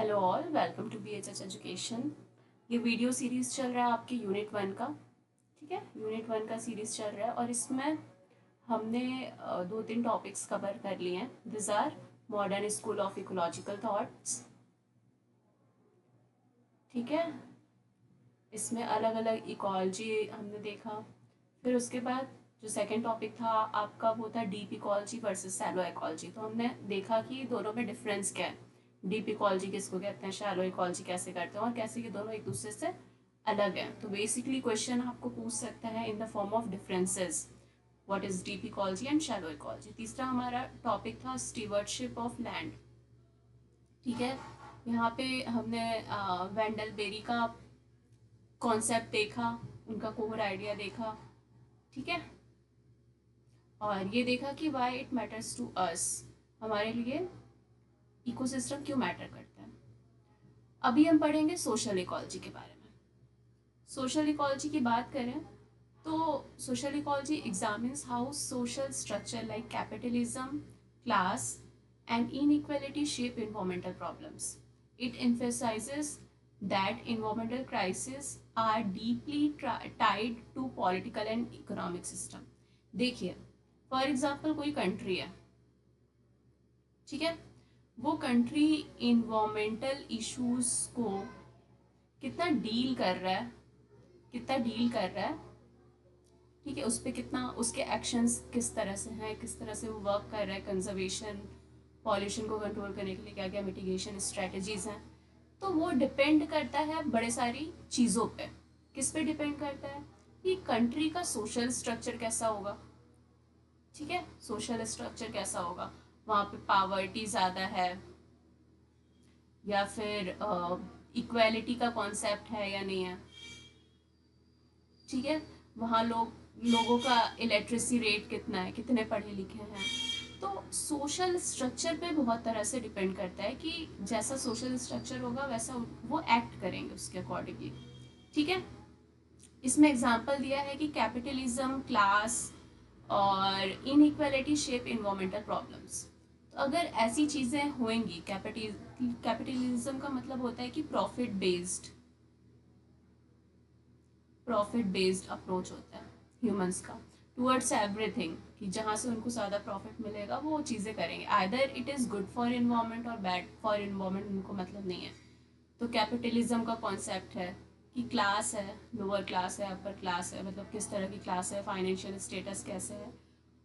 Hello all, welcome to BHH education. ये video series चल रहा है आपके यूनिट 1 का। ठीक है, यूनिट 1 का सीरीज चल रहा है और इसमें हमने दो तीन टॉपिक्स कवर कर लिए हैं। This are modern school of ecological thoughts. ठीक है, इसमें अलग अलग इकोलॉजी हमने देखा। फिर उसके बाद जो सेकंड टॉपिक था आपका वो था deep ecology versus shallow ecology. तो हमने देखा कि दोनों में डिफरेंस क्या है, डीप इकोलॉजी किसको कहते हैं, शैलो इकोलॉजी कैसे करते हैं और कैसे ये दोनों एक दूसरे से अलग हैं। तो बेसिकली क्वेश्चन आपको पूछ सकता है in the form of differences, what is deep ecology and shallow ecology. तीसरा हमारा टॉपिक था स्टीवर्डशिप ऑफ लैंड। ठीक है, यहाँ पे हमने वेंडल बेरी का कॉन्सेप्ट देखा, उनका कोर आइडिया देखा। ठीक है, और ये देखा कि why it matters to us, हमारे लिए इकोसिस्टम क्यों मैटर करता है। अभी हम पढ़ेंगे सोशल इकोलॉजी के बारे में। सोशल इकोलॉजी की बात करें तो social ecology examines how social structure like capitalism, class and inequality shape environmental problems. It emphasizes that environmental crises are deeply tied to political and economic system. देखिए, for example कोई country है, ठीक है, वो कंट्री इन्वायरमेंटल इश्यूज को कितना deal कर रहा है, कितना डील कर रहा है, ठीक है, उस पर कितना, उसके एक्शंस किस तरह से हैं, किस तरह से वो वर्क कर रहा है, कंजर्वेशन, पॉल्यूशन को कंट्रोल करने के लिए क्या क्या मिटिगेशन स्ट्रेटजीज हैं। तो वो डिपेंड करता है बड़े सारी चीज़ों पे। किस पे डिपेंड करता है कि कंट्री का सोशल स्ट्रक्चर कैसा होगा। ठीक है, सोशल स्ट्रक्चर कैसा होगा, वहाँ पे पावर्टी ज़्यादा है या फिर इक्वेलिटी का कॉन्सेप्ट है या नहीं है। ठीक है, वहाँ लोगों का इलेक्ट्रिसिटी रेट कितना है, कितने पढ़े लिखे हैं। तो सोशल स्ट्रक्चर पे बहुत तरह से डिपेंड करता है कि जैसा सोशल स्ट्रक्चर होगा वैसा वो एक्ट करेंगे उसके अकॉर्डिंगली। ठीक है, इसमें एग्जांपल दिया है कि कैपिटलिज्म, क्लास और इनइक्वालिटी शेप इन्वायरमेंटल प्रॉब्लम्स। तो अगर ऐसी चीज़ें होंगी, कैपिटलिज्म का मतलब होता है कि प्रॉफिट बेस्ड अप्रोच होता है ह्यूमंस का टूवर्ड्स एवरीथिंग, कि जहाँ से उनको ज़्यादा प्रॉफिट मिलेगा वो चीज़ें करेंगे। Either it is good for environment और बैड फॉर इन्वायरमेंट, उनको मतलब नहीं है। तो कैपिटलिज्म का कॉन्सेप्ट है कि क्लास है, लोअर क्लास है, अपर क्लास है, मतलब किस तरह की क्लास है, फाइनेंशियल स्टेटस कैसे है,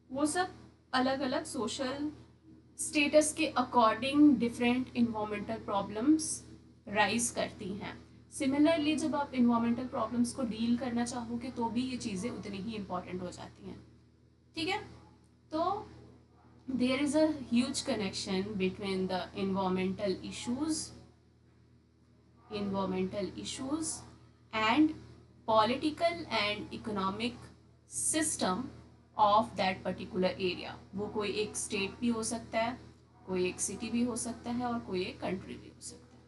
वो सब अलग अलग सोशल स्टेटस के according different environmental problems rise करती हैं। सिमिलरली जब आप इन्वायरमेंटल प्रॉब्लम्स को डील करना चाहोगे तो भी ये चीज़ें उतनी ही इम्पॉर्टेंट हो जाती हैं। ठीक है, तो there is a huge connection between the environmental issues and political and economic system of that particular area. वो कोई एक स्टेट भी हो सकता है, कोई एक सिटी भी हो सकता है और कोई एक कंट्री भी हो सकता है।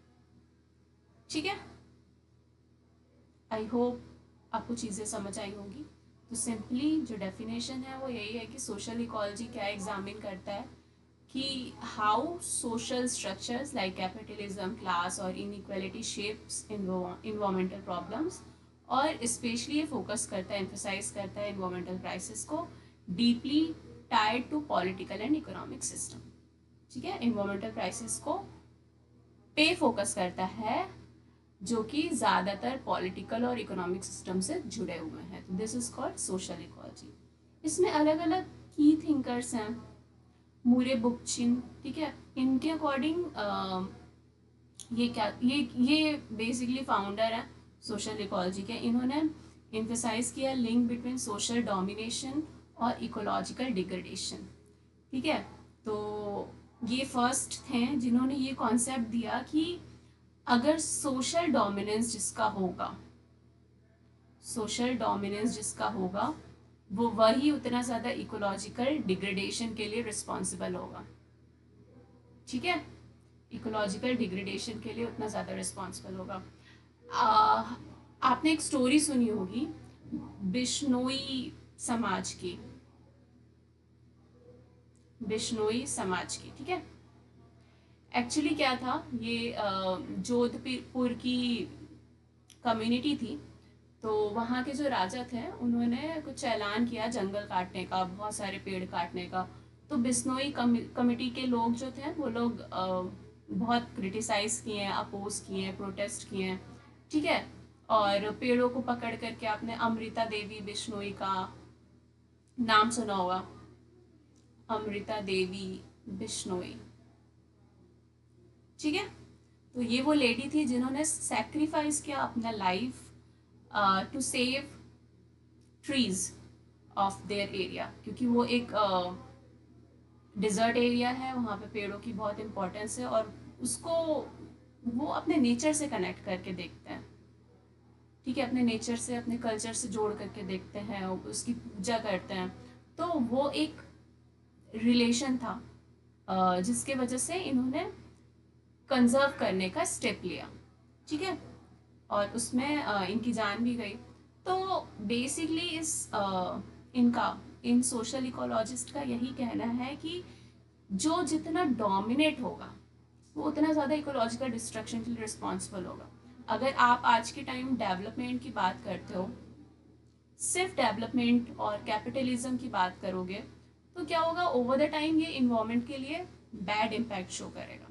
ठीक है, आई होप आपको चीज़ें समझ आई होंगी। तो सिंपली जो डेफिनेशन है वो यही है कि सोशल इकोलॉजी क्या एग्जामिन करता है कि how social structures like capitalism, class और इनइक्वालिटी शेप्स इन्वायरमेंटल प्रॉब्लम्स, और स्पेशली ये फोकस करता है, एम्फोसाइज करता है इन्वायरमेंटल क्राइसिस को deeply tied to political and economic system. ठीक है, इन्वायरमेंटल क्राइसिस को पे फोकस करता है जो कि ज़्यादातर पॉलिटिकल और इकोनॉमिक सिस्टम से जुड़े हुए हैं। तो this is called social ecology. इसमें अलग अलग की थिंकर्स हैं, मूरे बुकचिन, ठीक है, इनके अकॉर्डिंग ये बेसिकली फाउंडर हैं सोशल इकोलॉजी के। इन्होंने एम्फेसाइज किया लिंक बिटवीन सोशल डोमिनेशन और इकोलॉजिकल डिग्रेडेशन। ठीक है, तो ये फर्स्ट थे जिन्होंने ये कॉन्सेप्ट दिया कि अगर सोशल डोमिनेंस जिसका होगा वो वही उतना ज़्यादा इकोलॉजिकल डिग्रेडेशन के लिए रिस्पॉन्सिबल होगा। ठीक है, इकोलॉजिकल डिग्रेडेशन के लिए उतना ज़्यादा रिस्पॉन्सिबल होगा। आपने एक स्टोरी सुनी होगी बिश्नोई समाज की, ठीक है, एक्चुअली क्या था, ये जोधपुर की कम्युनिटी थी। तो वहाँ के जो राजा थे उन्होंने कुछ ऐलान किया जंगल काटने का, बहुत सारे पेड़ काटने का। तो बिश्नोई कमिटी के लोग जो थे वो लोग बहुत क्रिटिसाइज किए हैं, अपोज किए हैं, प्रोटेस्ट किए हैं। ठीक है। और पेड़ों को पकड़ करके आपने अमृता देवी बिश्नोई का नाम सुना होगा। अमृता देवी बिश्नोई। ठीक है। तो ये वो लेडी थी जिन्होंने सेक्रीफाइस किया अपना life to save trees of their area, क्योंकि वो एक डिजर्ट एरिया है, वहाँ पे पेड़ों की बहुत इंपॉर्टेंस है, और उसको वो अपने नेचर से कनेक्ट करके देखते हैं। ठीक है, अपने नेचर से, अपने कल्चर से जोड़ करके देखते हैं, उसकी पूजा करते हैं। तो वो एक रिलेशन था जिसके वजह से इन्होंने कंजर्व करने का स्टेप लिया। ठीक है। और उसमें इनकी जान भी गई। तो बेसिकली इनका इन सोशल इकोलॉजिस्ट का यही कहना है कि जो जितना डोमिनेट होगा वो उतना ज़्यादा इकोलॉजिकल डिस्ट्रक्शन के लिए रिस्पॉन्सिबल होगा। अगर आप आज के टाइम डेवलपमेंट की बात करते हो, सिर्फ डेवलपमेंट और कैपिटलिज्म की बात करोगे, तो क्या होगा, ओवर द टाइम ये इन्वायरमेंट के लिए बैड इम्पैक्ट शो करेगा।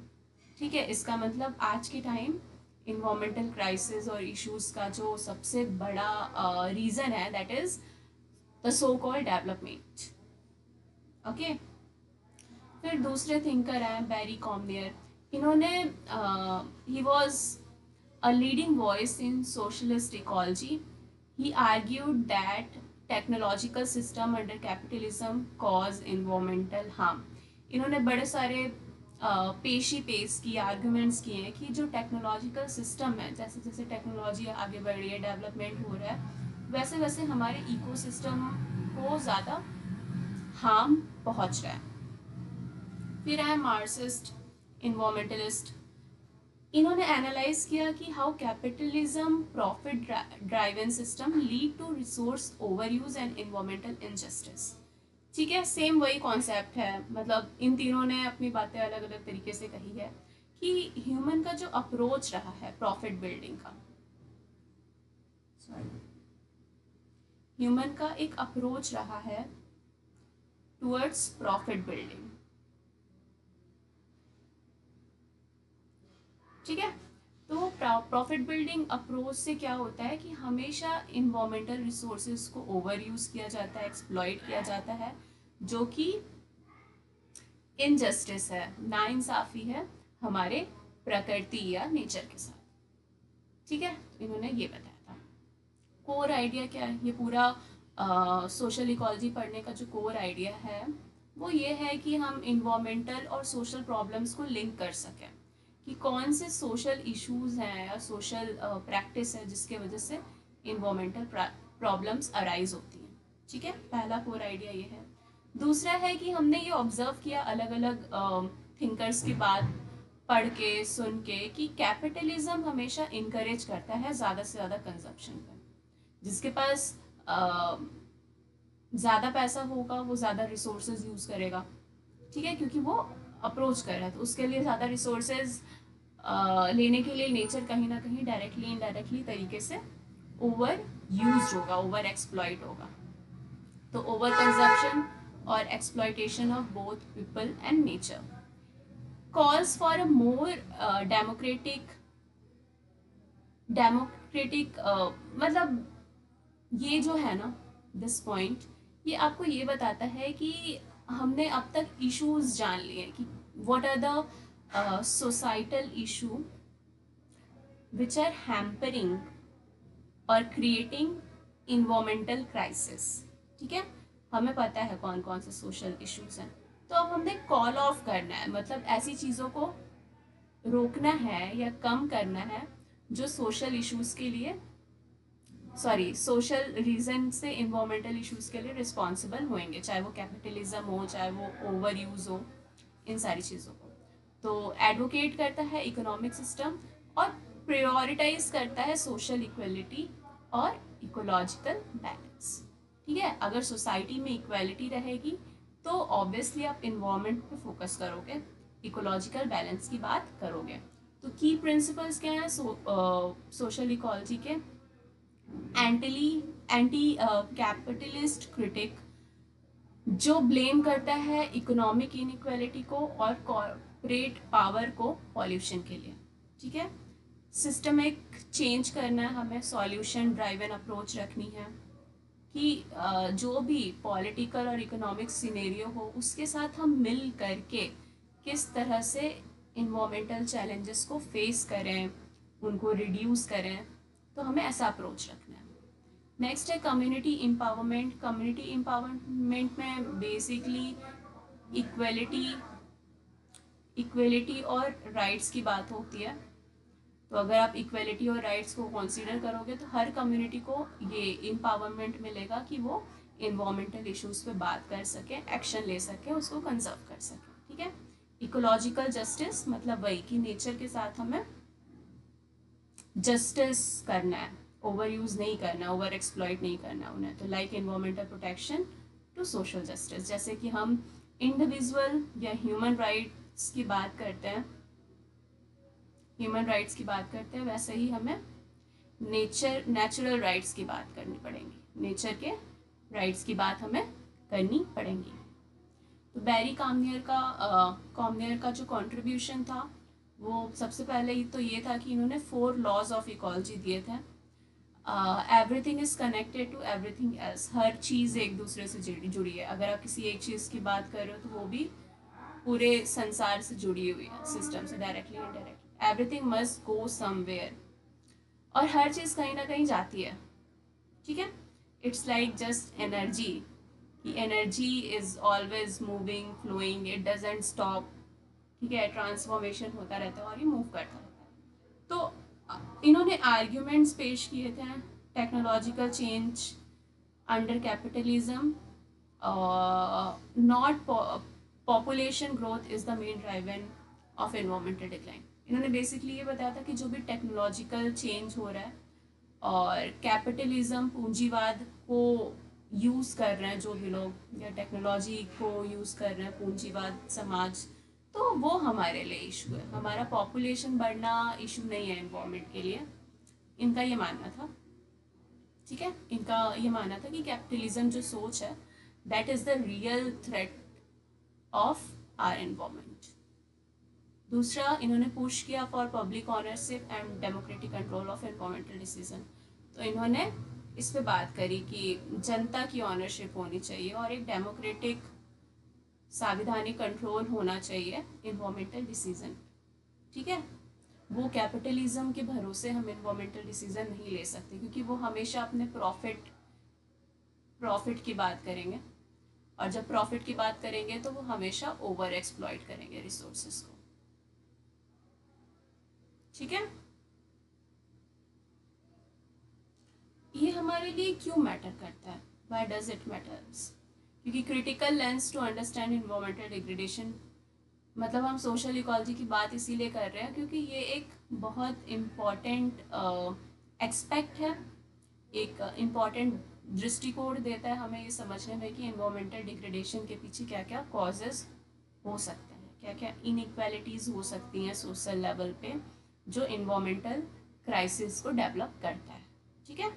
ठीक है। इसका मतलब आज के टाइम इन्वायरमेंटल क्राइसिस और इश्यूज का जो सबसे बड़ा रीज़न है, that is the so called development. Okay. फिर दूसरे थिंकर हैं बैरी कॉमनियर। इन्होंने he was a leading voice in socialist ecology. He argued that technological system under capitalism cause environmental harm. इन्होंने बड़े सारे पेशी पेश की आर्गुमेंट्स किए हैं कि जो टेक्नोलॉजिकल सिस्टम है, जैसे जैसे टेक्नोलॉजी आगे बढ़ रही है, डेवलपमेंट हो रहा है, वैसे वैसे हमारे इकोसिस्टम को ज़्यादा हार्म पहुंच रहा है। फिर है मार्क्सिस्ट इन्वायरमेंटलिस्ट। इन्होंने एनालाइज किया कि how capitalism profit driven system lead to resource over use and environmental injustice. ठीक है, सेम वही कॉन्सेप्ट है, मतलब इन तीनों ने अपनी बातें अलग अलग तरीके से कही है कि ह्यूमन का जो अप्रोच रहा है प्रॉफिट बिल्डिंग का, सॉरी, ह्यूमन का एक अप्रोच रहा है टुवर्ड्स प्रॉफिट बिल्डिंग। ठीक है। तो प्रॉफिट बिल्डिंग अप्रोच से क्या होता है कि हमेशा इन्वायरमेंटल रिसोर्सेज को ओवर यूज किया जाता है, एक्सप्लॉइट किया जाता है, जो कि इनजस्टिस है, नाइंसाफी है हमारे प्रकृति या नेचर के साथ। ठीक है। इन्होंने ये बताया था। कोर आइडिया क्या है, ये पूरा सोशल इकोलॉजी पढ़ने का जो कोर आइडिया है वो ये है कि हम इन्वायरमेंटल और सोशल प्रॉब्लम्स को लिंक कर सकें, कि कौन से सोशल इश्यूज हैं या सोशल प्रैक्टिस है जिसके वजह से इन्वायरमेंटल प्रॉब्लम्स अराइज होती हैं। ठीक है, पहला कोर आइडिया ये है। दूसरा है कि हमने ये ऑब्जर्व किया अलग अलग थिंकर्स की बात पढ़ के सुन के कि कैपिटलिज्म हमेशा इनकरेज करता है ज़्यादा से ज़्यादा कंजप्शन पर। जिसके पास ज़्यादा पैसा होगा वो ज़्यादा रिसोर्सेज यूज़ करेगा। ठीक है, क्योंकि वो अप्रोच कर रहा है, तो उसके लिए ज़्यादा रिसोर्सेज लेने के लिए नेचर कहीं ना कहीं डायरेक्टली इनडायरेक्टली तरीके से ओवर यूज होगा, ओवर एक्सप्लॉइट होगा। तो ओवर कंजप्शन और exploitation of both people and nature calls for a more democratic मतलब ये जो है ना, दिस पॉइंट, ये आपको ये बताता है कि हमने अब तक इश्यूज जान लिए कि what are the societal issue which are hampering और क्रिएटिंग इन्वायरमेंटल क्राइसिस। ठीक है, हमें पता है कौन कौन से सोशल इश्यूज हैं। तो अब हमने कॉल ऑफ करना है, मतलब ऐसी चीज़ों को रोकना है या कम करना है जो सोशल इश्यूज के लिए, सॉरी, सोशल रीजन से इन्वायरमेंटल इश्यूज के लिए रिस्पॉन्सिबल होंगे, चाहे वो कैपिटलिज्म हो, चाहे वो ओवर यूज हो, इन सारी चीज़ों को। तो एडवोकेट करता है इकोनॉमिक सिस्टम और प्रायोरिटाइज करता है सोशल इक्वलिटी और इकोलॉजिकल बैलेंस। ठीक है, अगर सोसाइटी में इक्वलिटी रहेगी तो ऑब्वियसली आप इन्वायरमेंट पे फोकस करोगे, इकोलॉजिकल बैलेंस की बात करोगे। तो की प्रिंसिपल्स क्या है सोशल इकोलॉजी के? एंटी कैपिटलिस्ट क्रिटिक जो ब्लेम करता है इकोनॉमिक इनइक्वालिटी को और कॉर्पोरेट पावर को पॉल्यूशन के लिए। ठीक है, सिस्टमिक चेंज करना है हमें, सॉल्यूशन ड्राइवन अप्रोच रखनी है कि जो भी पॉलिटिकल और इकोनॉमिक सिनेरियो हो उसके साथ हम मिल करके किस तरह से इन्वायरमेंटल चैलेंजेस को फेस करें, उनको रिड्यूस करें। तो हमें ऐसा अप्रोच रखना है। नेक्स्ट है कम्युनिटी एम्पावरमेंट। कम्युनिटी एम्पावरमेंट में बेसिकली इक्वलिटी और राइट्स की बात होती है। तो अगर आप इक्वलिटी और राइट्स को कंसीडर करोगे तो हर कम्युनिटी को ये एम्पावरमेंट मिलेगा कि वो इन्वायरमेंटल इश्यूज पे बात कर सके, एक्शन ले सके, उसको कंजर्व कर सके। ठीक है, इकोलॉजिकल जस्टिस मतलब वही कि नेचर के साथ हमें जस्टिस करना है, ओवर यूज नहीं करना, ओवर एक्सप्लॉइट नहीं करना उन्हें। तो like environmental protection to social justice, जैसे कि हम इंडिविजुअल या ह्यूमन राइट्स की बात करते हैं, वैसे ही हमें नेचुरल राइट्स की बात करनी पड़ेंगी, नेचर के राइट्स की बात हमें करनी पड़ेंगी। तो बैरी कॉमनियर का जो कंट्रीब्यूशन था वो सबसे पहले ही तो ये था कि इन्होंने 4 लॉज ऑफ इकोलॉजी दिए थे। Everything is connected to everything else, हर चीज़ एक दूसरे से जुड़ी है। अगर आप किसी एक चीज़ की बात कर रहे हो तो वो भी पूरे संसार से जुड़ी हुई है, सिस्टम से directly indirectly. Everything must go somewhere, और हर चीज़ कहीं ना कहीं जाती है। ठीक है, इट्स लाइक जस्ट एनर्जी, कि energy is always moving, flowing, it doesn't stop. ठीक है, ट्रांसफॉर्मेशन होता रहता है और ये मूव करता रहता है। तो इन्होंने आर्ग्यूमेंट्स पेश किए थे, technological change under capitalism, not population growth is the main driver of environmental decline. इन्होंने बेसिकली ये बताया था कि जो भी टेक्नोलॉजिकल चेंज हो रहा है और कैपिटलिज्म पूंजीवाद को यूज़ कर रहे हैं जो भी लोग, या टेक्नोलॉजी को यूज़ कर रहे हैं पूंजीवाद समाज, तो वो हमारे लिए इशू है। हमारा पॉपुलेशन बढ़ना इशू नहीं है एनवायरमेंट के लिए, इनका ये मानना था। ठीक है, इनका ये मानना था कि कैपिटलिज्म जो सोच है that is the real threat of our environment. दूसरा, इन्होंने पुश किया for public ownership and democratic control of environmental decision. तो इन्होंने इस पे बात करी कि जनता की ऑनरशिप होनी चाहिए और एक डेमोक्रेटिक संवैधानिक कंट्रोल होना चाहिए एनवायरमेंटल डिसीजन। ठीक है, वो कैपिटलिज्म के भरोसे हम एनवायरमेंटल डिसीजन नहीं ले सकते, क्योंकि वो हमेशा अपने प्रॉफिट की बात करेंगे, और जब प्रॉफिट की बात करेंगे तो वो हमेशा ओवर एक्सप्लॉइट करेंगे रिसोर्सेज को। ठीक है, ये हमारे लिए क्यों मैटर करता है, व्हाई डज इट मैटर्स? क्योंकि critical lens to understand environmental degradation, मतलब हम सोशल इकोलॉजी की बात इसीलिए कर रहे हैं क्योंकि ये एक बहुत इम्पॉर्टेंट एक्सपेक्ट है, एक इम्पॉर्टेंट दृष्टिकोण देता है हमें ये समझने में कि इन्वायरमेंटल डिग्रेडेशन के पीछे क्या क्या कॉजेज हो सकते हैं, क्या क्या इनइक्वालिटीज़ हो सकती हैं सोशल लेवल पे जो इन्वायरमेंटल क्राइसिस को डेवलप करता है। ठीक है,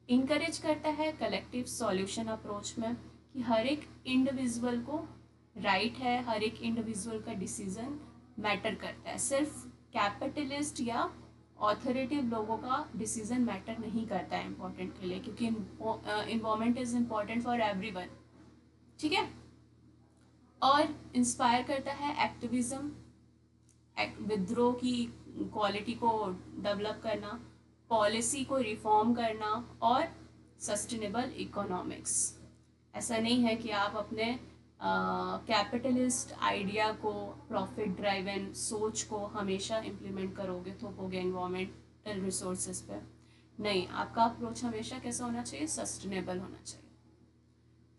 इनकरेज करता है कलेक्टिव सॉल्यूशन अप्रोच में, कि हर एक इंडिविजुअल को राइट है, हर एक इंडिविजुअल का डिसीजन मैटर करता है। सिर्फ कैपिटलिस्ट या ऑथोरिटेटिव लोगों का डिसीजन मैटर नहीं करता है इम्पोर्टेंट के लिए, क्योंकि environment is important for everyone. ठीक है, और इंस्पायर करता है एक्टिविज्म, विद्रोह की क्वालिटी को डेवलप करना, पॉलिसी को रिफॉर्म करना, और सस्टेनेबल इकोनॉमिक्स। ऐसा नहीं है कि आप अपने कैपिटलिस्ट आइडिया को, प्रॉफिट ड्राइवन सोच को हमेशा इम्प्लीमेंट करोगे, थोपोगे इन्वायरमेंटल रिसोर्सेज पे। नहीं, आपका अप्रोच हमेशा कैसा होना चाहिए, सस्टेनेबल होना चाहिए।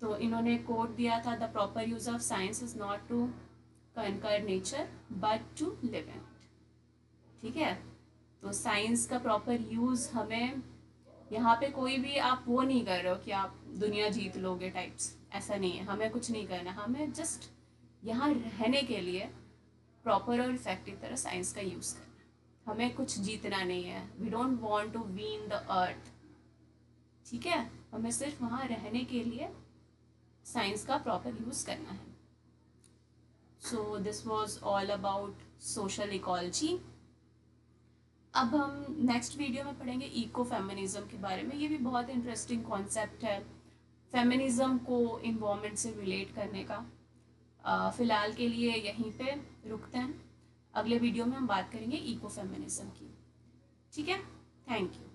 तो इन्होंने कोट दिया था, the proper use of science is not to conquer nature but to live in. ठीक है, तो साइंस का प्रॉपर यूज़ हमें, यहाँ पे कोई भी आप वो नहीं कर रहे हो कि आप दुनिया जीत लोगे टाइप्स, ऐसा नहीं है। हमें कुछ नहीं करना, हमें जस्ट यहाँ रहने के लिए प्रॉपर और इफेक्टिव तरह साइंस का यूज़ करना है। हमें कुछ जीतना नहीं है, we don't want to win the earth, ठीक है। हमें सिर्फ वहाँ रहने के लिए साइंस का प्रॉपर यूज़ करना है। So this was all about social ecology. अब हम नेक्स्ट वीडियो में पढ़ेंगे इको फेमिनिज्म के बारे में। ये भी बहुत इंटरेस्टिंग कॉन्सेप्ट है, फेमिनिज्म को इन्वायरमेंट से रिलेट करने का। फ़िलहाल के लिए यहीं पे रुकते हैं, अगले वीडियो में हम बात करेंगे इको फेमिनिज्म की, ठीक है। Thank you.